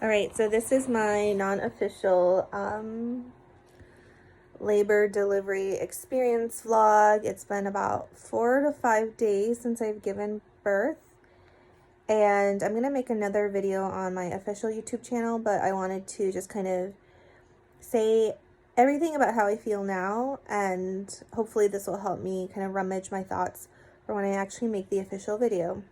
All right, so this is my non-official labor delivery experience vlog. It's been about 4 to 5 days since I've given birth, and I'm gonna make another video on my official YouTube channel, but I wanted to just kind of say everything about how I feel now, and hopefully this will help me kind of rummage my thoughts for when I actually make the official video.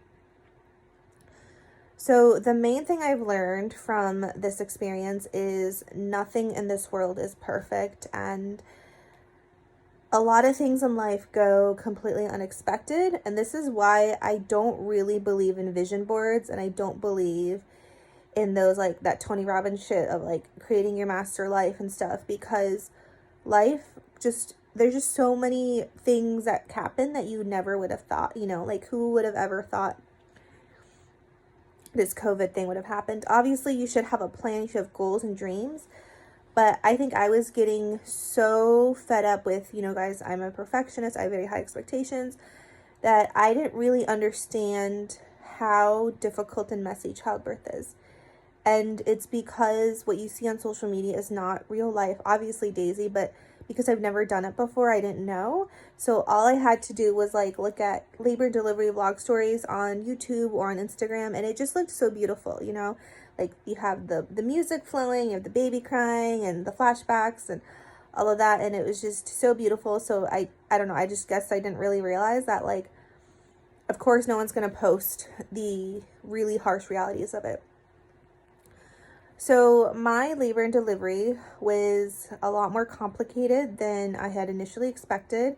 So the main thing I've learned from this experience is nothing in this world is perfect, and a lot of things in life go completely unexpected, and this is why I don't really believe in vision boards, and I don't believe in those, like, that Tony Robbins shit of like creating your master life and stuff, because life just, there's just so many things that happen that you never would have thought, like who would have ever thought this COVID thing would have happened. Obviously, you should have a plan, you should have goals and dreams, but I think I was getting so fed up with, guys, I'm a perfectionist, I have very high expectations, that I didn't really understand how difficult and messy childbirth is. And it's because what you see on social media is not real life. Obviously, Daisy, but because I've never done it before, I didn't know. So all I had to do was like look at labor and delivery vlog stories on YouTube or on Instagram, and it just looked so beautiful, like you have the music flowing, you have the baby crying and the flashbacks and all of that, and it was just so beautiful. So I don't know, I just guess I didn't really realize that, like, of course no one's gonna post the really harsh realities of it. So my labor and delivery was a lot more complicated than I had initially expected.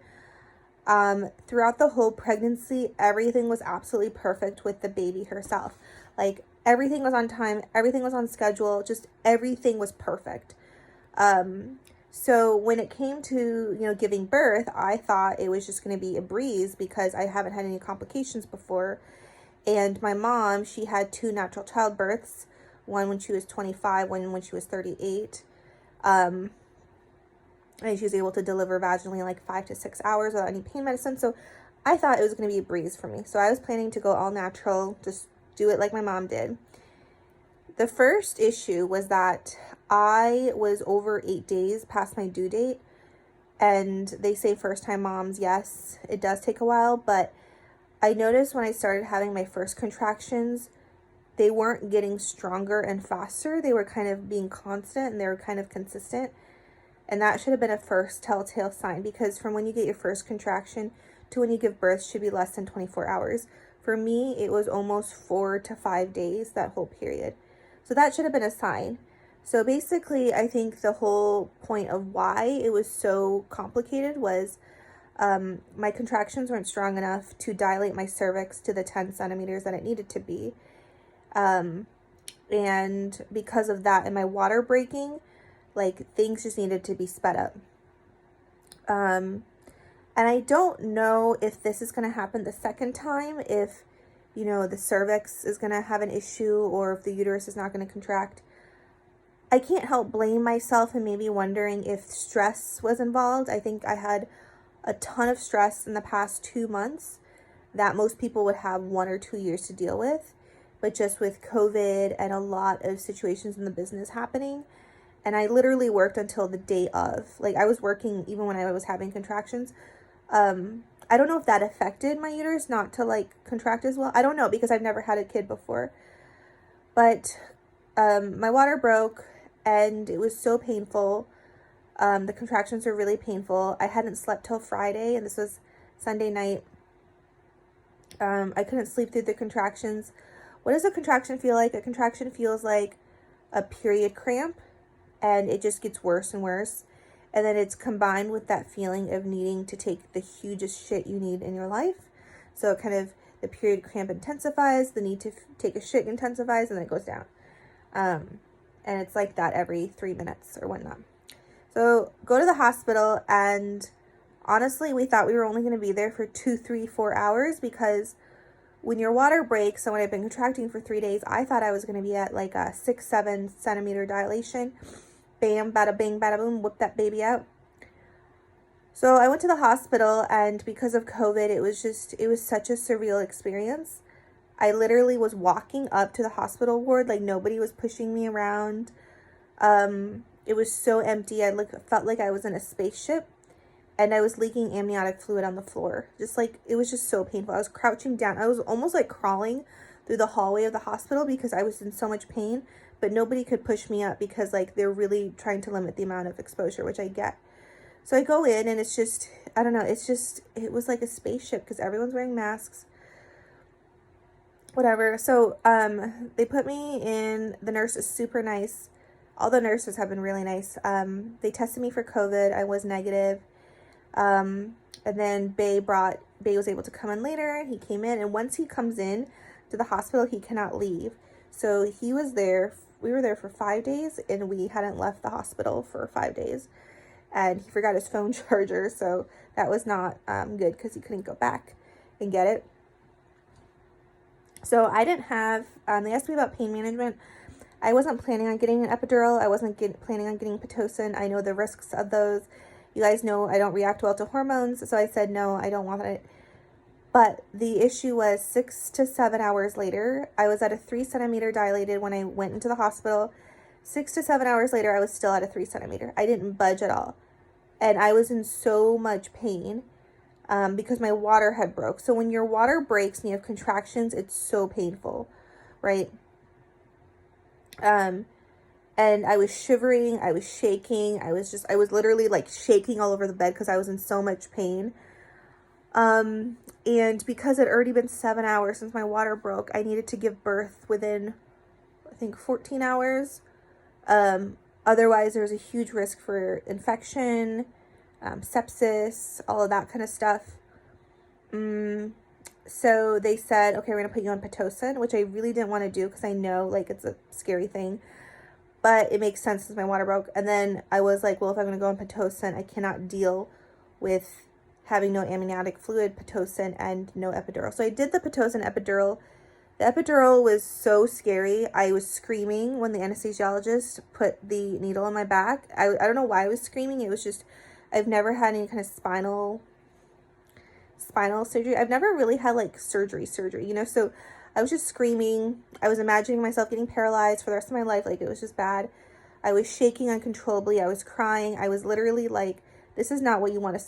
Throughout the whole pregnancy, everything was absolutely perfect with the baby herself. Like, everything was on time, everything was on schedule, just everything was perfect. So when it came to, giving birth, I thought it was just going to be a breeze because I haven't had any complications before. And my mom, she had 2 natural childbirths. One when she was 25, one when she was 38. And she was able to deliver vaginally in like 5 to 6 hours without any pain medicine. So I thought it was going to be a breeze for me. So I was planning to go all natural, just do it like my mom did. The first issue was that I was over 8 days past my due date. And they say first-time moms, yes, it does take a while. But I noticed when I started having my first contractions, they weren't getting stronger and faster. They were kind of being constant, and they were kind of consistent. And that should have been a first telltale sign, because from when you get your first contraction to when you give birth should be less than 24 hours. For me, it was almost 4 to 5 days, that whole period. So that should have been a sign. So basically, I think the whole point of why it was so complicated was my contractions weren't strong enough to dilate my cervix to the 10 centimeters that it needed to be. And because of that and my water breaking, like, things just needed to be sped up. And I don't know if this is going to happen the second time, if, the cervix is going to have an issue, or if the uterus is not going to contract. I can't help blame myself and maybe wondering if stress was involved. I think I had a ton of stress in the past 2 months that most people would have 1 or 2 years to deal with. But just with COVID and a lot of situations in the business happening. And I literally worked until the day of. Like, I was working even when I was having contractions. I don't know if that affected my uterus not to, like, contract as well. I don't know, because I've never had a kid before. But my water broke, and it was so painful. The contractions were really painful. I hadn't slept till Friday, and this was Sunday night. I couldn't sleep through the contractions. What does a contraction feel like? A contraction feels like a period cramp, and it just gets worse and worse. And then it's combined with that feeling of needing to take the hugest shit you need in your life. So it kind of, the period cramp intensifies, the need to take a shit intensifies, and then it goes down. And it's like that every 3 minutes or whatnot. So go to the hospital, and honestly, we thought we were only going to be there for 2, 3, 4 hours, because when your water breaks, and when I've been contracting for 3 days, I thought I was going to be at like a 6, 7 centimeter dilation. Bam, bada bing, bada boom, whip that baby out. So I went to the hospital, and because of COVID, it was such a surreal experience. I literally was walking up to the hospital ward, like nobody was pushing me around. It was so empty. I felt like I was in a spaceship, and I was leaking amniotic fluid on the floor. Just like, it was just so painful. I was crouching down. I was almost like crawling through the hallway of the hospital because I was in so much pain, but nobody could push me up because like they're really trying to limit the amount of exposure, which I get. So I go in and it's just, I don't know, it was like a spaceship because everyone's wearing masks. Whatever. So they put me in. The nurse is super nice. All the nurses have been really nice. They tested me for COVID. I was negative. And then Bay was able to come in later. He came in, and once he comes in to the hospital, he cannot leave. So he was there. We were there for 5 days, and we hadn't left the hospital for 5 days. And he forgot his phone charger, so that was not good because he couldn't go back and get it. So I didn't have, they asked me about pain management. I wasn't planning on getting an epidural. I wasn't planning on getting Pitocin. I know the risks of those. You guys know I don't react well to hormones, so I said, no, I don't want it. But the issue was 6 to 7 hours later, I was at a 3 centimeter dilated when I went into the hospital. 6 to 7 hours later, I was still at a 3 centimeter. I didn't budge at all. And I was in so much pain because my water had broke. So when your water breaks and you have contractions, it's so painful, right? And I was shivering, I was shaking, I was literally like shaking all over the bed because I was in so much pain. And because it had already been 7 hours since my water broke, I needed to give birth within, I think, 14 hours. Otherwise, there was a huge risk for infection, sepsis, all of that kind of stuff. So they said, okay, we're going to put you on Pitocin, which I really didn't want to do because I know, like, it's a scary thing. But it makes sense since my water broke. And then I was like, well, if I'm going to go on Pitocin, I cannot deal with having no amniotic fluid, Pitocin, and no epidural. So I did the Pitocin epidural. The epidural was so scary. I was screaming when the anesthesiologist put the needle in my back. I don't know why I was screaming. It was just, I've never had any kind of spinal surgery. I've never really had like surgery, you know, so I was just screaming. I was imagining myself getting paralyzed for the rest of my life. Like, it was just bad. I was shaking uncontrollably. I was crying. I was literally like, this is not what you want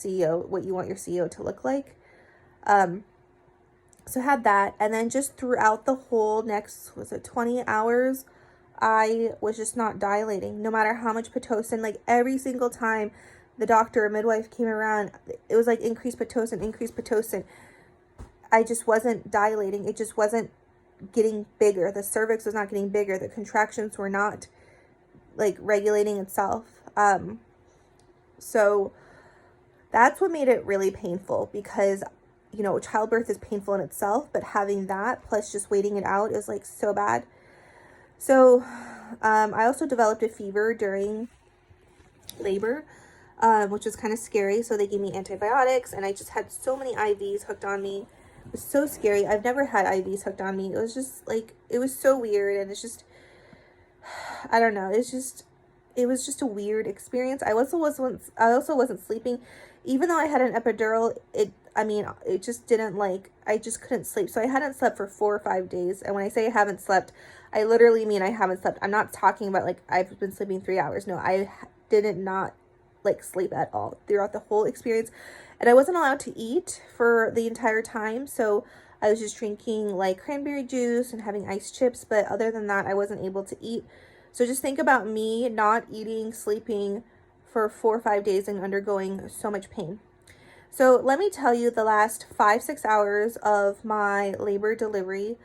what you want your CEO to look like. So I had that. And then just throughout the whole next, 20 hours, I was just not dilating. No matter how much Pitocin, like every single time the doctor or midwife came around, it was like increase Pitocin. I just wasn't dilating. It just wasn't getting bigger. The cervix was not getting bigger. The contractions were not like regulating itself. So that's what made it really painful because, you know, childbirth is painful in itself, but having that plus just waiting it out is like so bad. So I also developed a fever during labor, which was kind of scary. So they gave me antibiotics and I just had so many IVs hooked on me. It was so scary. I've never had IVs hooked on me. It was just like, it was so weird. And it's just, I don't know. It was just a weird experience. I also wasn't sleeping. Even though I had an epidural, it just didn't like, I just couldn't sleep. So I hadn't slept for 4 or 5 days. And when I say I haven't slept, I literally mean I haven't slept. I'm not talking about like, I've been sleeping 3 hours. No, I didn't not like sleep at all throughout the whole experience. And I wasn't allowed to eat for the entire time. So I was just drinking like cranberry juice and having ice chips. But other than that, I wasn't able to eat. So just think about me not eating, sleeping for 4 or 5 days and undergoing so much pain. So let me tell you, the last 5-6 hours of my labor delivery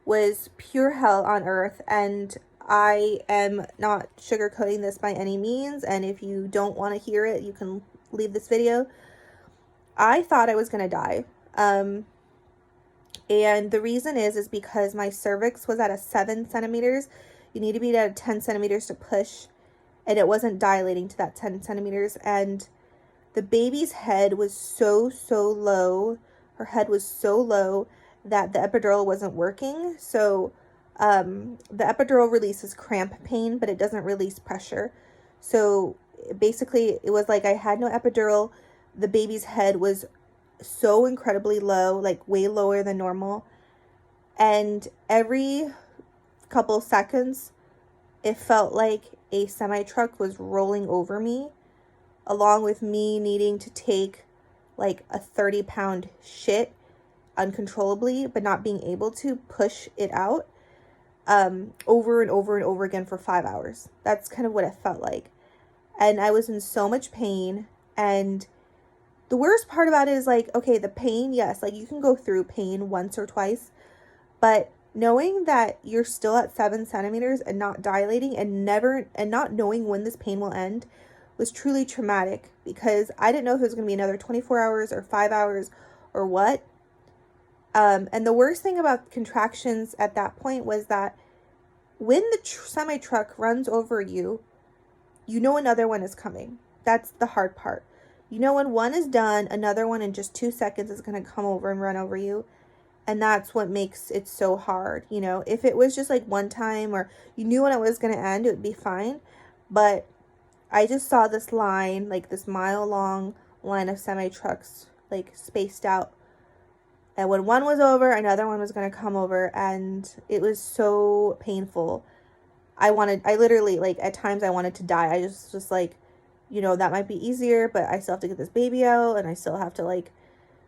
was pure hell on earth. And I am not sugarcoating this by any means. And if you don't want to hear it, you can leave this video. I thought I was going to die. And the reason is because my cervix was at a 7 centimeters. You need to be at 10 centimeters to push, and it wasn't dilating to that 10 centimeters. And the baby's head was so low. Her head was so low that the epidural wasn't working. So the epidural releases cramp pain, but it doesn't release pressure. So basically, it was like I had no epidural. The baby's head was so incredibly low, like way lower than normal. And every couple seconds, it felt like a semi-truck was rolling over me, along with me needing to take like a 30-pound shit uncontrollably, but not being able to push it out over and over and over again for 5 hours. That's kind of what it felt like. And I was in so much pain. And the worst part about it is like, okay, the pain, yes, like you can go through pain once or twice, but knowing that you're still at 7 centimeters and not dilating and not knowing when this pain will end was truly traumatic, because I didn't know if it was going to be another 24 hours or 5 hours or what. And the worst thing about contractions at that point was that when the semi-truck runs over you, you know another one is coming. That's the hard part. You know when one is done, another one in just 2 seconds is going to come over and run over you. And that's what makes it so hard. You know, if it was just like one time or you knew when it was going to end, it would be fine. But I just saw this line, like this mile-long line of semi-trucks, like spaced out. And when one was over, another one was going to come over. And it was so painful. I literally, like, at times I wanted to die. I just like, you know, that might be easier, but I still have to get this baby out. And I still have to, like,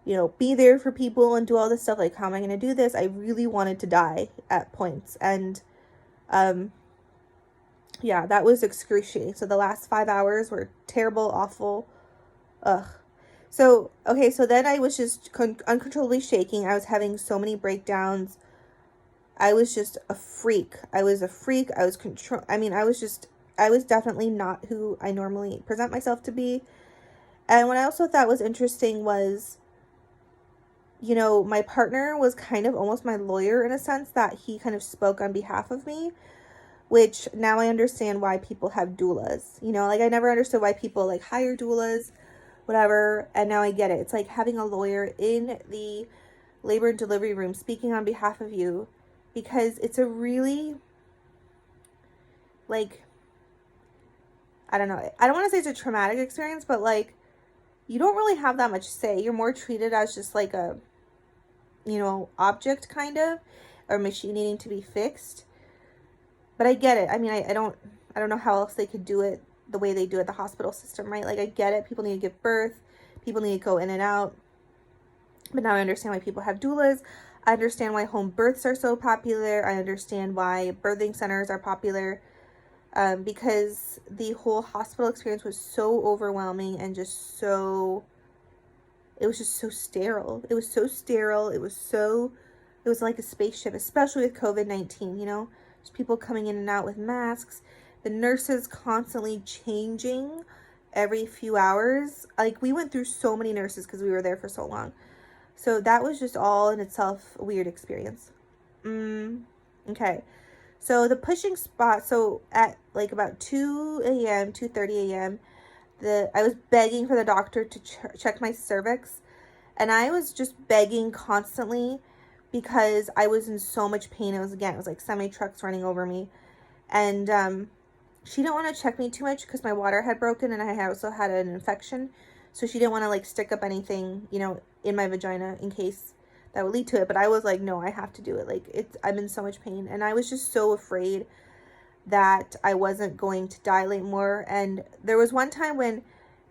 you know, be there for people and do all this stuff. Like, how am I going to do this? I really wanted to die at points. And, yeah, that was excruciating. So the last 5 hours were terrible, awful. Ugh. So, okay, so then I was just uncontrollably shaking. I was having so many breakdowns. I was just a freak. I was a freak. I was I was definitely not who I normally present myself to be. And what I also thought was interesting was, you know, my partner was kind of almost my lawyer in a sense, that he kind of spoke on behalf of me, which now I understand why people have doulas. You know, like I never understood why people like hire doulas, whatever, and now I get it. It's like having a lawyer in the labor and delivery room speaking on behalf of you, because it's a really, like, I don't know, I don't want to say it's a traumatic experience, but like, you don't really have that much say. You're more treated as just like a, you know, object kind of, or machine needing to be fixed. But I get it. I mean, I don't know how else they could do it the way they do it, the hospital system, right? Like, I get it. People need to give birth. People need to go in and out. But now I understand why people have doulas. I understand why home births are so popular. I understand why birthing centers are popular. Because the whole hospital experience was so overwhelming and just so, it was just so sterile. It was so sterile. It was like a spaceship, especially with COVID-19, you know? Just people coming in and out with masks. The nurses constantly changing every few hours. Like, we went through so many nurses because we were there for so long. So that was just all in itself a weird experience. Okay. So the pushing spot, so at like about 2 a.m., 2:30 a.m., I was begging for the doctor to check my cervix. And I was just begging constantly because I was in so much pain. It was like semi-trucks running over me. And she didn't want to check me too much because my water had broken and I also had an infection. So she didn't want to like stick up anything, you know, in my vagina in case that would lead to it. But I was like, no, I have to do it. Like, I'm in so much pain. And I was just so afraid that I wasn't going to dilate more. And there was one time when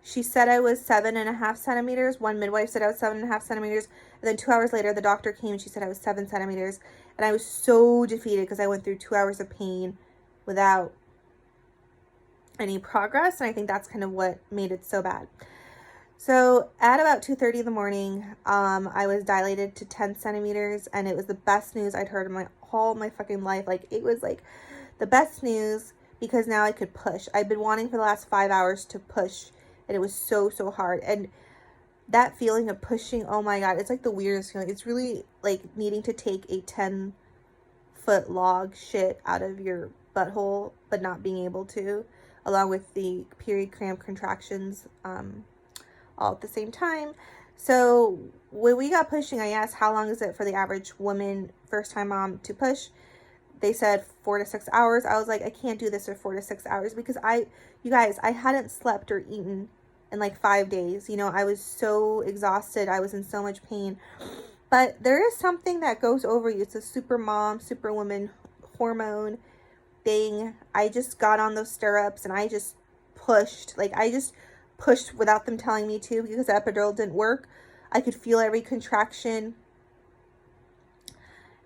she said I was 7.5 centimeters. One midwife said I was 7.5 centimeters. And then 2 hours later, the doctor came and she said I was 7 centimeters. And I was so defeated because I went through 2 hours of pain without any progress. And I think that's kind of what made it so bad. So at about 2:30 in the morning, I was dilated to 10 centimeters, and it was the best news I'd heard in all my fucking life. Like, it was like the best news because now I could push. I've been wanting for the last 5 hours to push, and it was so, so hard. And that feeling of pushing, oh my God, it's like the weirdest feeling. It's really like needing to take a 10-foot log shit out of your butthole, but not being able to, along with the period cramp contractions, all at the same time. So when we got pushing, I asked how long is it for the average woman, first time mom, to push. They said 4 to 6 hours. I was like, I can't do this for 4 to 6 hours because you guys, I hadn't slept or eaten in like 5 days. You know, I was so exhausted. I was in so much pain. But there is something that goes over you. It's a super mom, superwoman hormone thing. I just got on those stirrups and I just pushed. Like, I just pushed without them telling me to, because the epidural didn't work. I could feel every contraction.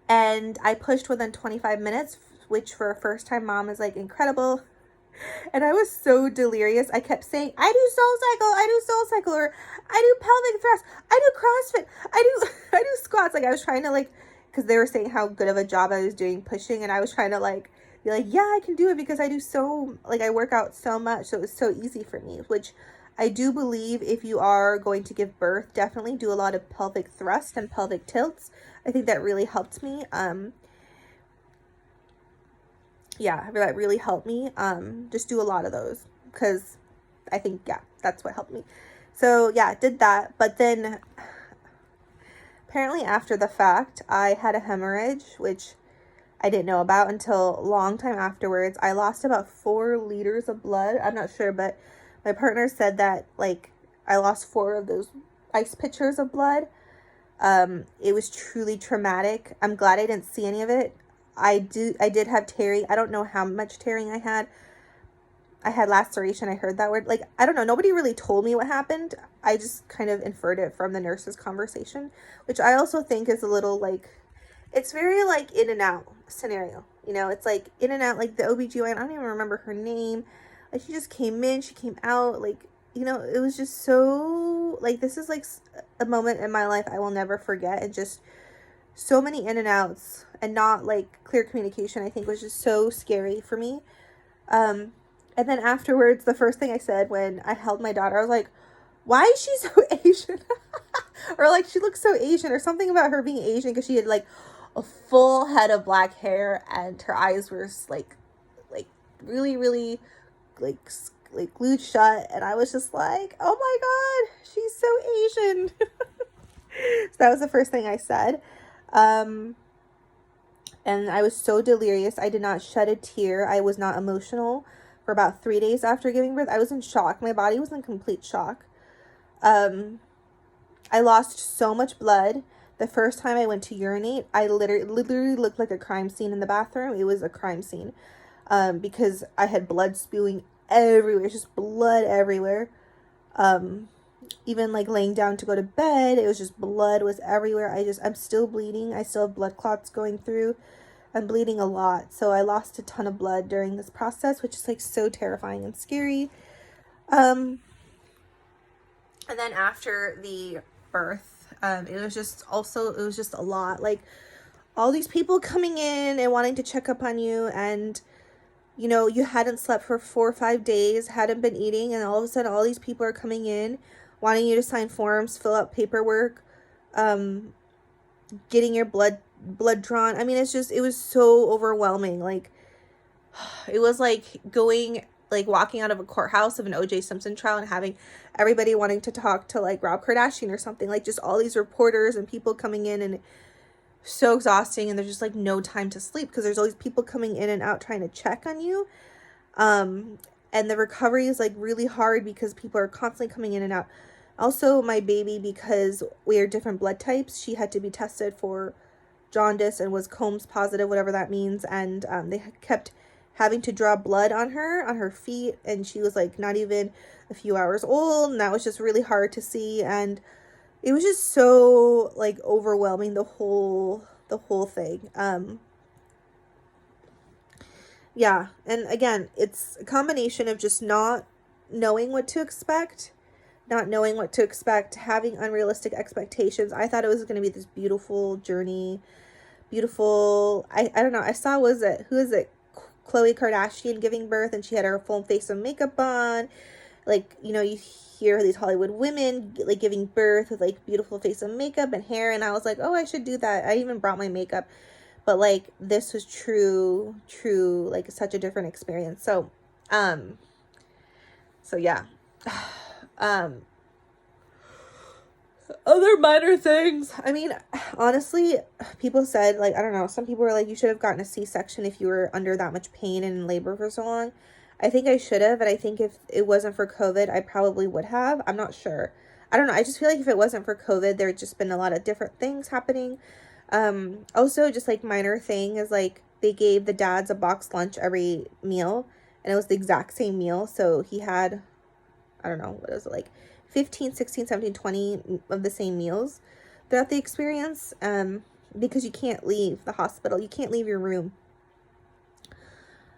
And I pushed within 25 minutes, which for a first time mom is like incredible. And I was so delirious. I kept saying, I do soul cycle, or I do pelvic thrust, I do CrossFit, I do squats. Like, I was trying to, like, because they were saying how good of a job I was doing pushing, and I was trying to, like, be like, yeah, I can do it, because I do so, like, I work out so much, so it was so easy for me, which I do believe if you are going to give birth, definitely do a lot of pelvic thrust and pelvic tilts. I think that really helped me. Yeah, that really helped me. Just do a lot of those, because I think, yeah, that's what helped me. So yeah, did that. But then apparently after the fact, I had a hemorrhage, which I didn't know about until a long time afterwards. I lost about 4 liters of blood. I'm not sure, but my partner said that, like, I lost 4 of those ice pitchers of blood. It was truly traumatic. I'm glad I didn't see any of it. I did have tearing. I don't know how much tearing I had. I had laceration. I heard that word. Like, I don't know. Nobody really told me what happened. I just kind of inferred it from the nurse's conversation, which I also think is a little, like, it's very, like, in and out scenario. You know, it's like in and out, like the OBGYN. I don't even remember her name. Like, she just came in, she came out. Like, you know, it was just so, like, this is like a moment in my life I will never forget. And just so many in and outs, and not, like, clear communication, I think, was just so scary for me. And then afterwards, the first thing I said when I held my daughter, I was like, why is she so Asian? Or, like, she looks so Asian, or something about her being Asian, because she had, like, a full head of black hair, and her eyes were, like really, really, like glued shut. And I was just like, oh my God, she's so Asian. So that was the first thing I said. And I was so delirious. I did not shed a tear. I was not emotional for about 3 days after giving birth. I was in shock. My body was in complete shock. I lost so much blood. The first time I went to urinate, I literally looked like a crime scene in the bathroom. It was a crime scene. Because I had blood spewing everywhere. Just blood everywhere. Even, like, laying down to go to bed, it was just blood was everywhere. I'm still bleeding. I still have blood clots going through. I'm bleeding a lot. So I lost a ton of blood during this process, which is, like, so terrifying and scary. And then after the birth, it was just a lot. Like, all these people coming in and wanting to check up on you, and, you know, you hadn't slept for 4 or 5 days, hadn't been eating, and all of a sudden all these people are coming in wanting you to sign forms, fill out paperwork, getting your blood drawn. I mean, it was so overwhelming. Like, it was like walking out of a courthouse of an O.J. Simpson trial and having everybody wanting to talk to, like, Rob Kardashian or something. Like, just all these reporters and people coming in, and so exhausting. And there's just, like, no time to sleep, because there's always people coming in and out trying to check on you. And the recovery is, like, really hard because people are constantly coming in and out. Also, my baby, because we are different blood types, she had to be tested for jaundice and was Combs positive, whatever that means. And they kept having to draw blood on her feet, and she was, like, not even a few hours old, and that was just really hard to see. And it was just so, like, overwhelming, the whole thing. Yeah, and again, it's a combination of just not knowing what to expect, having unrealistic expectations. I thought it was going to be this beautiful journey, I don't know, I saw, who is it, Khloe Kardashian giving birth, and she had her full face of makeup on. Like, you know, you hear these Hollywood women, like, giving birth with, like, beautiful face of makeup and hair, and I was like, oh, I should do that. I even brought my makeup. But, like, this was true, like, such a different experience. So yeah. Other minor things. I mean, honestly, people said, like, I don't know, some people were like, you should have gotten a C-section if you were under that much pain and in labor for so long. I think I should have, and I think if it wasn't for COVID, I probably would have. I'm not sure. I don't know. I just feel like if it wasn't for COVID, there had just been a lot of different things happening. Also, just like minor thing is like they gave the dads a boxed lunch every meal, and it was the exact same meal. So he had, I don't know, what was it, like 15, 16, 17, 20 of the same meals throughout the experience, because you can't leave the hospital. You can't leave your room.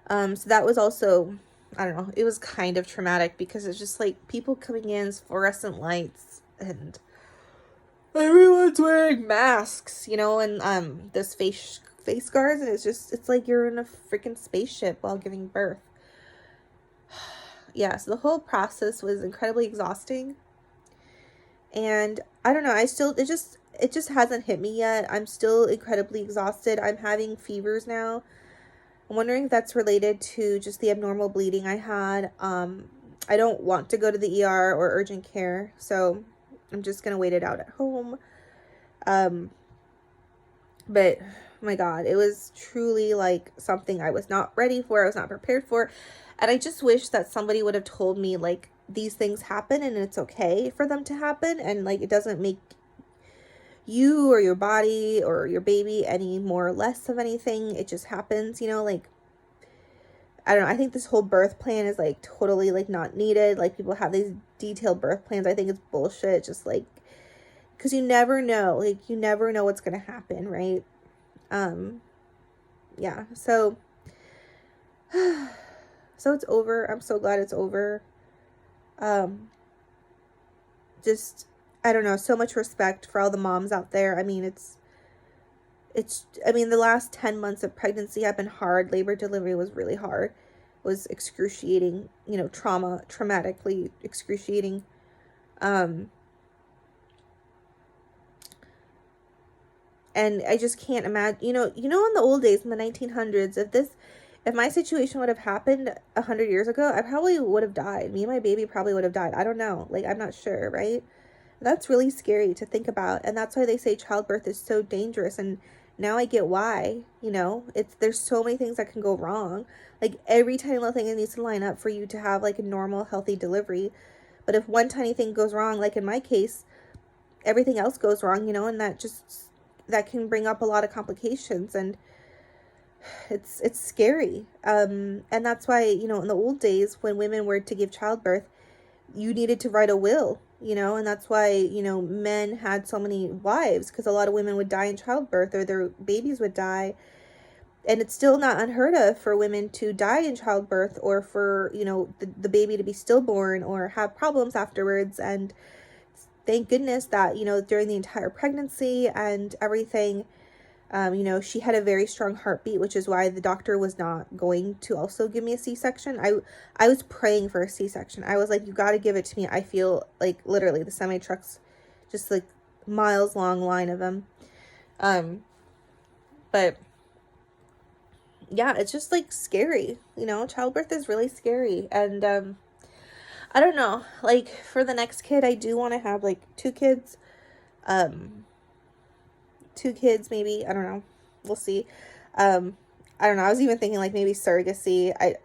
So that was also, I don't know, it was kind of traumatic because it's just like people coming in, fluorescent lights, and everyone's wearing masks, you know, and those face guards, and it's like you're in a freaking spaceship while giving birth. Yeah, so the whole process was incredibly exhausting. And I don't know, it just hasn't hit me yet. I'm still incredibly exhausted. I'm having fevers now. I'm wondering if that's related to just the abnormal bleeding I had. I don't want to go to the ER or urgent care, so I'm just gonna wait it out at home. But my God, it was truly like something I was not ready for. I was not prepared for. And I just wish that somebody would have told me like these things happen and it's okay for them to happen. And like, it doesn't make you or your body or your baby any more or less of anything. It just happens, you know, like, I don't know. I think this whole birth plan is like totally like not needed. Like people have these detailed birth plans. I think it's bullshit. Just like, because you never know, like you never know what's going to happen. Right. Yeah. So it's over. I'm so glad it's over. Just, I don't know, so much respect for all the moms out there. I mean, the last 10 months of pregnancy have been hard. Labor delivery was really hard. It was excruciating, you know, traumatically excruciating. And I just can't imagine, you know, in the old days, in the 1900s, if my situation would have happened 100 years ago, I probably would have died. Me and my baby probably would have died. I don't know. Like, I'm not sure, right? That's really scary to think about. And that's why they say childbirth is so dangerous. And now I get why, you know, there's so many things that can go wrong. Like every tiny little thing needs to line up for you to have like a normal, healthy delivery. But if one tiny thing goes wrong, like in my case, everything else goes wrong, you know, and that can bring up a lot of complications, and it's scary. And that's why, you know, in the old days when women were to give childbirth, you needed to write a will, you know, and that's why, you know, men had so many wives, because a lot of women would die in childbirth or their babies would die. And it's still not unheard of for women to die in childbirth, or for, you know, the baby to be stillborn or have problems afterwards. And thank goodness that, you know, during the entire pregnancy and everything, you know, she had a very strong heartbeat, which is why the doctor was not going to also give me a C-section. I was praying for a C-section. I was like, you got to give it to me. I feel like literally the semi-trucks, just like miles long line of them. But yeah, it's just like scary, you know, childbirth is really scary. And, I don't know, like for the next kid, I do want to have like two kids, maybe. I don't know. We'll see. I don't know. I was even thinking like maybe surrogacy. I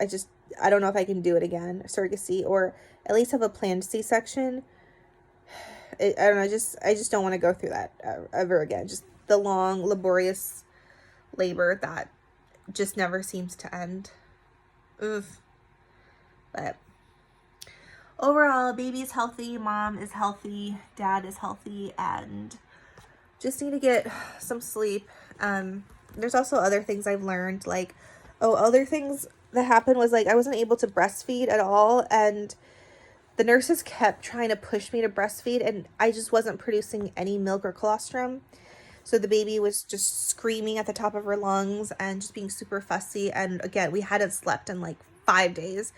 don't know if I can do it again, surrogacy, or at least have a planned C-section. I don't know. I just don't want to go through that ever again. Just the long, laborious labor that just never seems to end. Oof. But overall, baby is healthy, mom is healthy, dad is healthy, and just need to get some sleep. There's also other things I've learned, like, other things that happened was like I wasn't able to breastfeed at all, and the nurses kept trying to push me to breastfeed, and I just wasn't producing any milk or colostrum. So the baby was just screaming at the top of her lungs and just being super fussy. And again, we hadn't slept in like 5 days.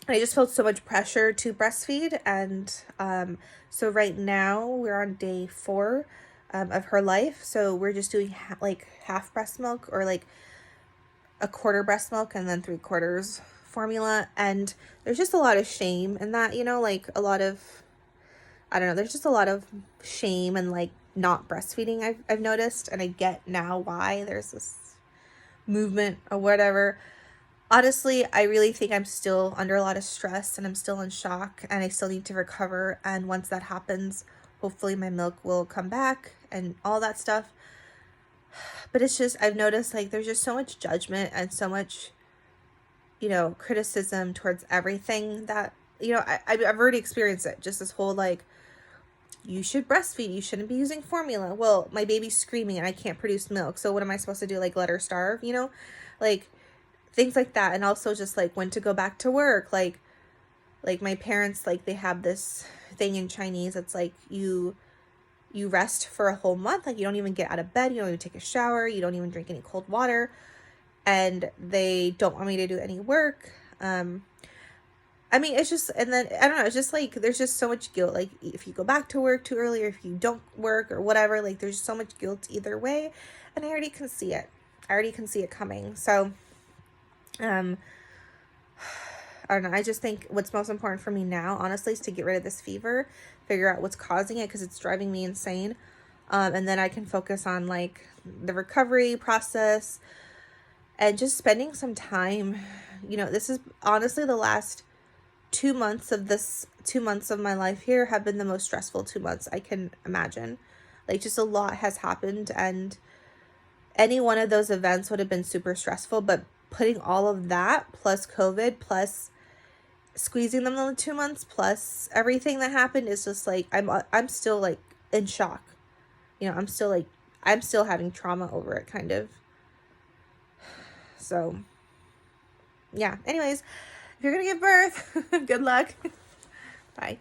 I just felt so much pressure to breastfeed. And so right now we're on day 4 of her life. So we're just doing like half breast milk, or like a quarter breast milk and then 3/4 formula. And there's just a lot of shame in that, you know, like a lot of, I don't know, there's just a lot of shame and like not breastfeeding I've noticed. And I get now why there's this movement or whatever. honestly, I really think I'm still under a lot of stress and I'm still in shock and I still need to recover. And once that happens, hopefully my milk will come back and all that stuff. But it's just, I've noticed like there's just so much judgment and so much, criticism towards everything that, I've already experienced it. Just this whole like, you should breastfeed, you shouldn't be using formula. Well, my baby's screaming and I can't produce milk. So what am I supposed to do? Like let her starve, Like things like that. And also just like when to go back to work. Like my parents, like they have this thing in Chinese. It's like you rest for a whole month. Like you don't even get out of bed. You don't even take a shower. You don't even drink any cold water. And they don't want me to do any work. I mean, it's just, and then, I don't know, it's just like, there's just so much guilt. Like, if you go back to work too early, or if you don't work, or whatever, like, there's so much guilt either way. And I already can see it. I already can see it coming. So, I don't know. I just think what's most important for me now, honestly, is to get rid of this fever, figure out what's causing it, because it's driving me insane. And then I can focus on, like, the recovery process, and just spending some time. This is honestly the last 2 months of my life here have been the most stressful 2 months I can imagine. Like, just a lot has happened, and any one of those events would have been super stressful, but putting all of that plus COVID plus squeezing them in the 2 months plus everything that happened is just like, I'm still like in shock. I'm still having trauma over it, kind of. So yeah, anyways, if you're gonna give birth, good luck. Bye.